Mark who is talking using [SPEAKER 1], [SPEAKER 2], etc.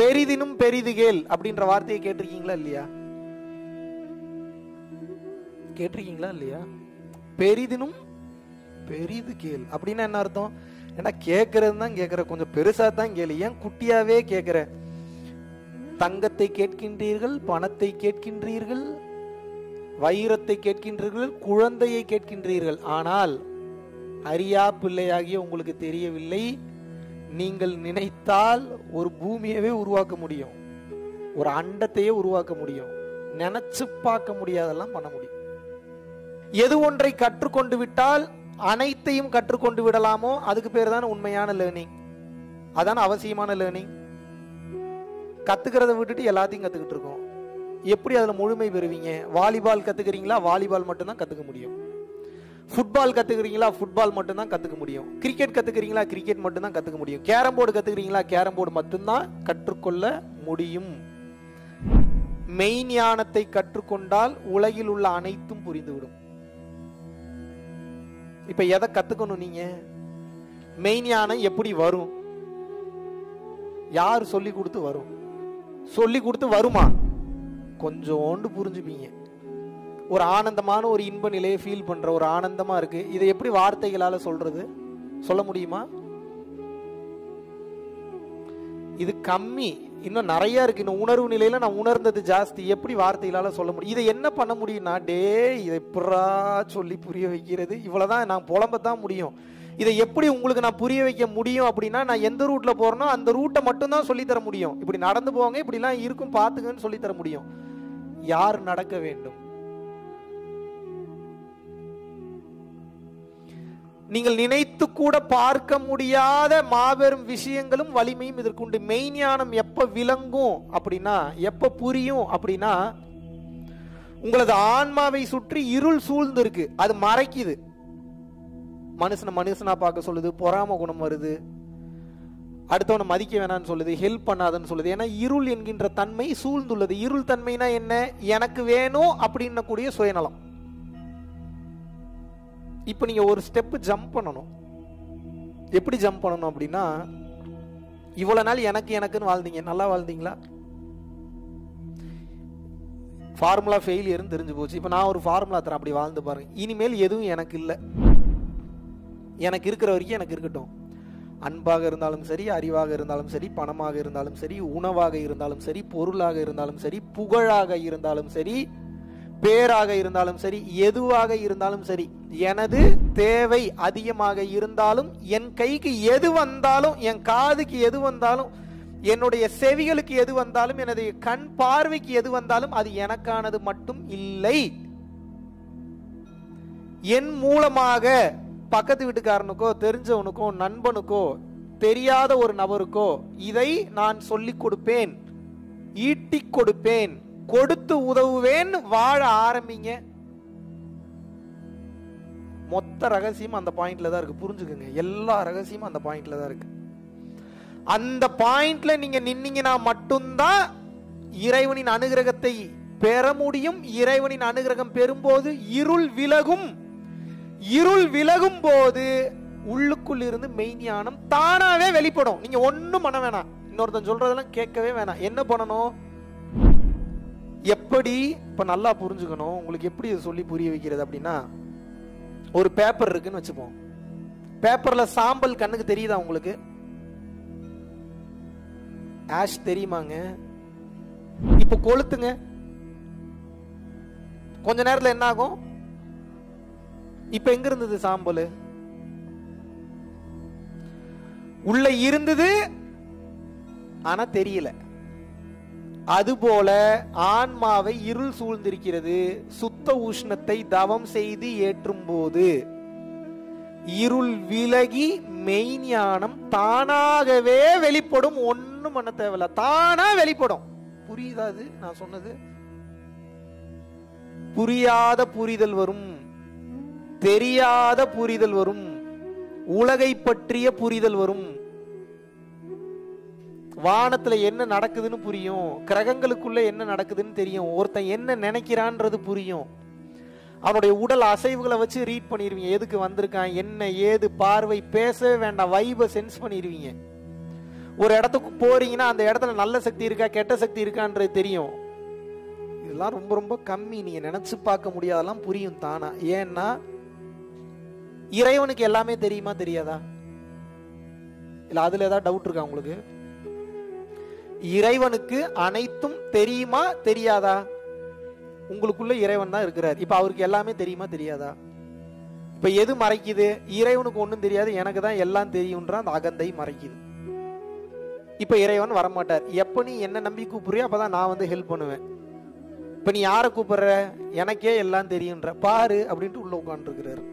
[SPEAKER 1] பெரிதினும் பெரிது கேள் அப்படின்ற வார்த்தையை கேட்டிருக்கீங்களா இல்லையா? கேட்டிருக்கீங்களா இல்லையா? பெரிதினும் பெரிது கேள் அப்படின்னா என்ன அர்த்தம்? ஏன்னா கேட்கறது தான் கேட்கிற, கொஞ்சம் பெருசா தான் கேளு, ஏன் குட்டியாவே கேட்கிற? தங்கத்தை கேட்கின்றீர்கள், பணத்தை கேட்கின்றீர்கள், வைரத்தை கேட்கின்றீர்கள், குழந்தையை கேட்கின்றீர்கள். ஆனால் அறியா பிள்ளையாகிய உங்களுக்கு தெரியவில்லை, நீங்கள் நினைத்தால் ஒரு பூமியவே உருவாக்க முடியும், ஒரு அண்டத்தையே உருவாக்க முடியும், நினைச்சு பார்க்க முடியாதெல்லாம் பண்ண முடியும். எது ஒன்றை கற்றுக்கொண்டு விட்டால் அனைத்தையும் கற்றுக்கொண்டு விடலாமோ அதுக்கு பேர் தான் உண்மையான லேர்னிங். அதான அவசியமான லேர்னிங். கத்துக்கிறத விட்டுட்டு எல்லாத்தையும் கத்துக்கிட்டு இருக்கோம். எப்படி அதுல முழுமை பெறுவீங்க? வாலிபால் கத்துக்கிறீங்களா? வாலிபால் மட்டும்தான் கத்துக்க முடியும். ஃபுட்பால் கத்துக்கிறீங்களா? ஃபுட்பால் மட்டும்தான் கத்துக்க முடியும். கிரிக்கெட் கத்துக்கிறீங்களா? கிரிக்கெட் மட்டும்தான் கத்துக்க முடியும். கேரம் போர்டு கத்துக்கிறீங்களா? கேரம் போர்டு மட்டும்தான் கற்றுக்கொள்ள முடியும். மெய்ஞானத்தை கற்றுக்கொண்டால் உலகில் உள்ள அனைத்தும் புரிந்துவிடும். இப்ப எதை கத்துக்கணும்? நீங்க மெய்ஞானம் எப்படி வரும்? யார் சொல்லி கொடுத்து வரும்? சொல்லி கொடுத்து வருமா? கொஞ்சோண்டு புரிஞ்சுப்பீங்க. ஒரு ஆனந்தமான ஒரு இன்ப நிலையை ஃபீல் பண்ற, ஒரு ஆனந்தமா இருக்கு, இதை எப்படி வார்த்தைகளால சொல்றது? சொல்ல முடியுமா? இது கம்மி, இன்னும் நிறைய இருக்கு. இன்னும் உணர்வு நிலையில நான் உணர்ந்தது ஜாஸ்தி. எப்படி வார்த்தைகளால சொல்ல முடியும்? இதை என்ன பண்ண முடியும்னா, இதை எப்படா சொல்லி புரிய வைக்கிறது? இவ்வளவுதான், நான் புலம்பத்தான் முடியும். இதை எப்படி உங்களுக்கு நான் புரிய வைக்க முடியும் அப்படின்னா, நான் எந்த ரூட்ல போறேனோ அந்த ரூட்டை மட்டும்தான் சொல்லி தர முடியும். இப்படி நடந்து போவாங்க, இப்படி எல்லாம் இருக்கும் பாத்துக்கன்னு சொல்லி தர முடியும். யார் நடக்க வேண்டும்? நீங்கள் நினைத்து கூட பார்க்க முடியாத மாபெரும் விஷயங்களும் வலிமையும் இதற்குண்டு. மெய்ஞானம் எப்ப விளங்கும் அப்படின்னா, எப்ப புரியும் அப்படின்னா, உங்களது ஆன்மாவை சுற்றி இருள் சூழ்ந்து இருக்கு, அது மறைக்குது. மனுஷனா பார்க்க சொல்லுது, பொறாம குணம் வருது, அடுத்தவனை மதிக்க வேணான்னு சொல்லுது, ஹெல்ப் பண்ணாதன்னு சொல்லுது. ஏன்னா இருள் என்கின்ற தன்மை சூழ்ந்துள்ளது. இருள் தன்மைனா என்ன? எனக்கு வேணும் அப்படின்னு கூடிய சுயநலம். இப்ப நீங்க ஒரு ஸ்டெப் ஜம்ப் பண்ணணும். எப்படி ஜம்ப் பண்ணணும் அப்படின்னா, இவ்வளவு நாள் எனக்குன்னு வாழ்ந்தீங்க, நல்லா வாழ்ந்தீங்களா? ஃபார்முலா ஃபெயிலியர்னு தெரிஞ்சு போச்சு. இப்ப நான் ஒரு ஃபார்முலா தரேன், அப்படி வாழ்ந்து பாருங்க. இனிமேல் எதுவும் எனக்கு இல்லை, எனக்கு இருக்கிற வரைக்கும் எனக்கு இருக்கட்டும். அன்பாக இருந்தாலும் சரி, அறிவாக இருந்தாலும் சரி, பணமாக இருந்தாலும் சரி, உணவாக இருந்தாலும் சரி, பொருளாக இருந்தாலும் சரி, புகழாக இருந்தாலும் சரி, பேராக இருந்தாலும் சரி, எதுவாக இருந்தாலும் சரி, எனது தேவை அதிகமாக இருந்தாலும், என் கைக்கு எது வந்தாலும், என் காதுக்கு எது வந்தாலும், என்னுடைய செவிகளுக்கு எது வந்தாலும், எனது கண் பார்வைக்கு எது வந்தாலும், அது எனக்கானது மட்டும் இல்லை. என் மூலமாக பக்கத்து வீட்டுக்காரனுக்கோ, தெரிஞ்சவனுக்கோ, நண்பனுக்கோ, தெரியாத ஒரு நபருக்கோ இதை நான் சொல்லிக் கொடுப்பேன், ஈட்டி கொடுப்பேன், கொடுத்து உதவுவேன். வாழ ஆரம்பிங்க. மொத்த ரகசியம் அந்த பாயிண்ட்ல தான் இருக்கு. புரிஞ்சுக்குங்க, எல்லா ரகசியமும் அந்த பாயிண்ட்ல தான் இருக்கு. அந்த பாயிண்ட்ல நீங்க நின்னீங்கன்னா மட்டும்தான் இறைவனின் அனுகிரகத்தை பெற முடியும். இறைவனின் அனுகிரகம் பெறும்போது இருள் விலகும். இருள் விலகும் போது உள்ளுக்குள் இருந்து மெய்ஞானம் தானாவே வெளிப்படும். நீங்க ஒண்ணும் பண்ண வேணாம், இன்னொருத்தன் சொல்றதெல்லாம் கேட்கவே வேணாம். என்ன பண்ணணும்? எப்படி? இப்ப நல்லா புரிஞ்சுக்கணும். உங்களுக்கு எப்படி சொல்லி புரிய வைக்கிறது அப்படின்னா, ஒரு பேப்பர் இருக்குன்னு வச்சுப்போம். பேப்பர்ல சாம்பல் கண்ணுக்கு தெரியுதா உங்களுக்கு? ஆஷ் தெரியுமாங்க? இப்ப கொளுத்துங்க, கொஞ்ச நேரத்துல என்ன ஆகும்? இப்ப எங்க இருந்தது சாம்பல்? உள்ள இருந்தது, ஆனா தெரியல. அதுபோல ஆன்மாவை இருள் சூழ்ந்திருக்கிறது. சுத்த உஷ்ணத்தை தவம் செய்து ஏற்றும் போது இருள் விலகி மெய்ஞானம் தானாகவே வெளிப்படும். ஒண்ணும் பண்ண தேவையில்ல, தானா வெளிப்படும். புரியுதா அது நான் சொன்னது? புரியாத புரிதல் வரும், தெரியாத புரிதல் வரும், உலகை பற்றிய புரிதல் வரும். வானத்துல என்ன நடக்குதுன்னு புரியும், கிரகங்களுக்குள்ள என்ன நடக்குதுன்னு தெரியும், ஒருத்தன் என்ன நினைக்கிறான்றது புரியும். அவனுடைய உடல் அசைவுகளை வச்சு ரீட் பண்ணிடுவீங்க, எதுக்கு வந்திருக்கான், என்ன ஏது, பார்வை பேசவே வேண்டாம், வைபை சென்ஸ் பண்ணிடுவீங்க. ஒரு இடத்துக்கு போறீங்கன்னா அந்த இடத்துல நல்ல சக்தி இருக்கா கெட்ட சக்தி இருக்கான்றது தெரியும். இதெல்லாம் ரொம்ப ரொம்ப கம்மி, நீங்க நினைச்சு பார்க்க முடியாதெல்லாம் புரியும் தானா. ஏன்னா இறைவனுக்கு எல்லாமே தெரியுமா தெரியாதா? இல்ல அதுல ஏதாவது டவுட் இருக்கா உங்களுக்கு? இறைவனுக்கு அனைத்தும் தெரியுமா தெரியாதா? உங்களுக்குள்ள இறைவன் தான் இருக்கிறார். இப்ப அவருக்கு எல்லாமே தெரியுமா தெரியாதா? இப்ப எது மறைக்குது? இறைவனுக்கு ஒண்ணும் தெரியாது, எனக்கு தான் எல்லாம் தெரியும்ன்ற அந்த அகந்தை மறைக்குது. இப்ப இறைவன் வரமாட்டார். எப்ப நீ என்ன நம்பி கூப்பிடுறியோ அப்பதான் நான் வந்து ஹெல்ப் பண்ணுவேன். இப்ப நீ யாரை கூப்பிடுற? எனக்கே எல்லாம் தெரியும்ன்ற பாரு அப்படின்ட்டு உள்ள உட்கார்ந்து இருக்கிறாரு.